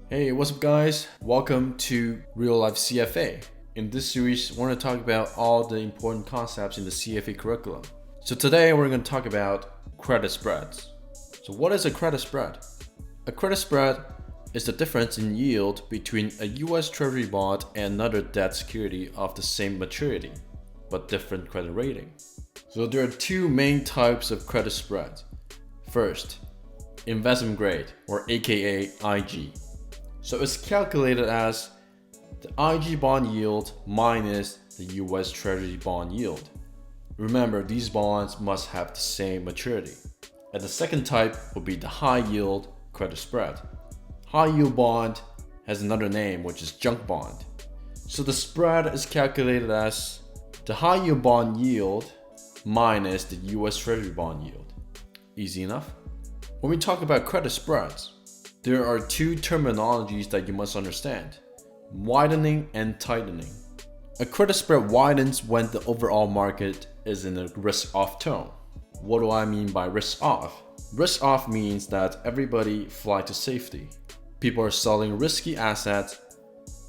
Hey, what's up guys? Welcome to Real Life CFA. In this series, we're going to talk about all the important concepts in the CFA curriculum. So today we're going to talk about credit spreads. So what is a credit spread? A credit spread is the difference in yield between a US Treasury bond and another debt security of the same maturity, but different credit rating. So there are two main types of credit spreads. First, investment grade, or aka IG. So it's calculated as the IG bond yield minus the US Treasury bond yield. Remember, these bonds must have the same maturity. And the second type would be the high yield credit spread. High yield bond has another name, which is junk bond. So the spread is calculated as the high yield bond yield minus the US Treasury bond yield. Easy enough? When we talk about credit spreads, there are two terminologies that you must understand: widening and tightening. A credit spread widens when the overall market is in a risk-off tone. What do I mean by risk-off? Risk-off means that everybody flies to safety. People are selling risky assets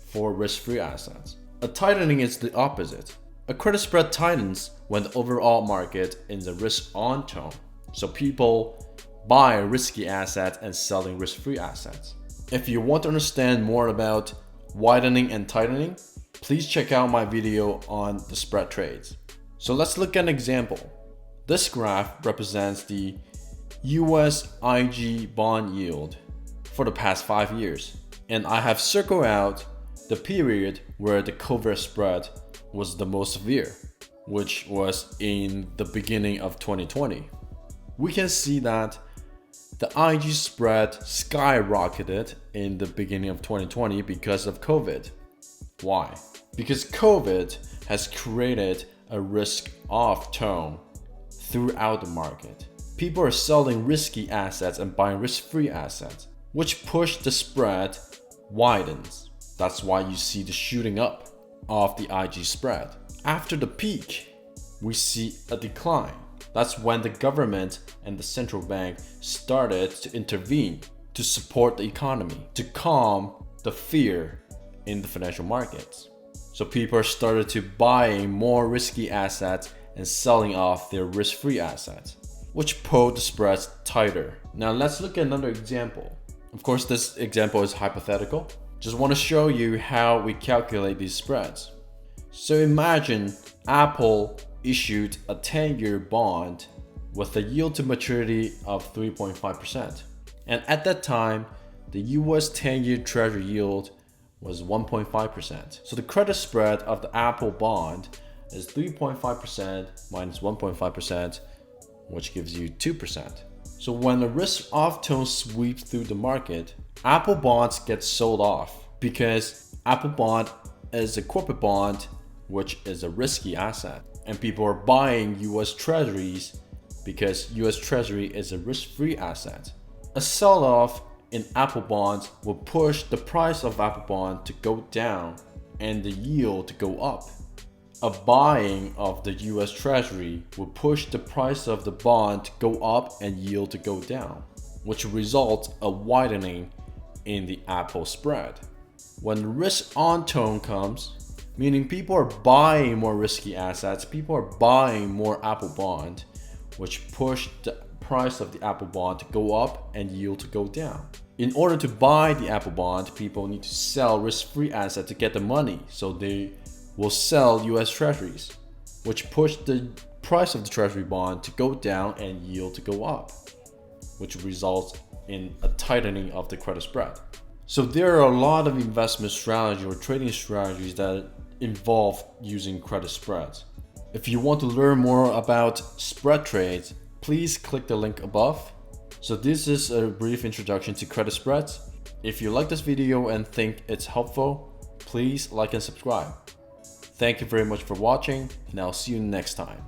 for risk-free assets. A tightening is the opposite. A credit spread tightens when the overall market is in a risk-on tone. So people buy risky assets and selling risk-free assets. If you want to understand more about widening and tightening, please check out my video on the spread trades. So let's look at an example. This graph represents the US IG bond yield for the past 5 years. And I have circled out the period where the COVID spread was the most severe, which was in the beginning of 2020. We can see that the IG spread skyrocketed in the beginning of 2020 because of COVID. Why? Because COVID has created a risk-off tone throughout the market. People are selling risky assets and buying risk-free assets, which push the spread widens. That's why you see the shooting up of the IG spread. After the peak, we see a decline. That's when the government and the central bank started to intervene to support the economy, to calm the fear in the financial markets. So people started to buying more risky assets and selling off their risk-free assets, which pulled the spreads tighter. Now let's look at another example. Of course, this example is hypothetical. Just want to show you how we calculate these spreads. So imagine Apple issued a 10-year bond with a yield to maturity of 3.5%. And at that time, the US 10-year Treasury yield was 1.5%. So the credit spread of the Apple bond is 3.5% minus 1.5%, which gives you 2%. So when the risk-off tone sweeps through the market, Apple bonds get sold off because Apple bond is a corporate bond, which is a risky asset. And people are buying US Treasuries because US Treasury is a risk-free asset. A sell-off in Apple bonds will push the price of Apple bond to go down and the yield to go up. A buying of the US Treasury will push the price of the bond to go up and yield to go down, which results a widening in the Apple spread. When the risk-on tone comes, meaning people are buying more risky assets, people are buying more Apple bond, which push the price of the Apple bond to go up and yield to go down. In order to buy the Apple bond, people need to sell risk-free assets to get the money, so they will sell US Treasuries, which push the price of the Treasury bond to go down and yield to go up, which results in a tightening of the credit spread. So there are a lot of investment strategies or trading strategies that involve using credit spreads. If you want to learn more about spread trades, please click the link above. So this is a brief introduction to credit spreads. If you like this video and think it's helpful, please like and subscribe. Thank you very much for watching, and I'll see you next time.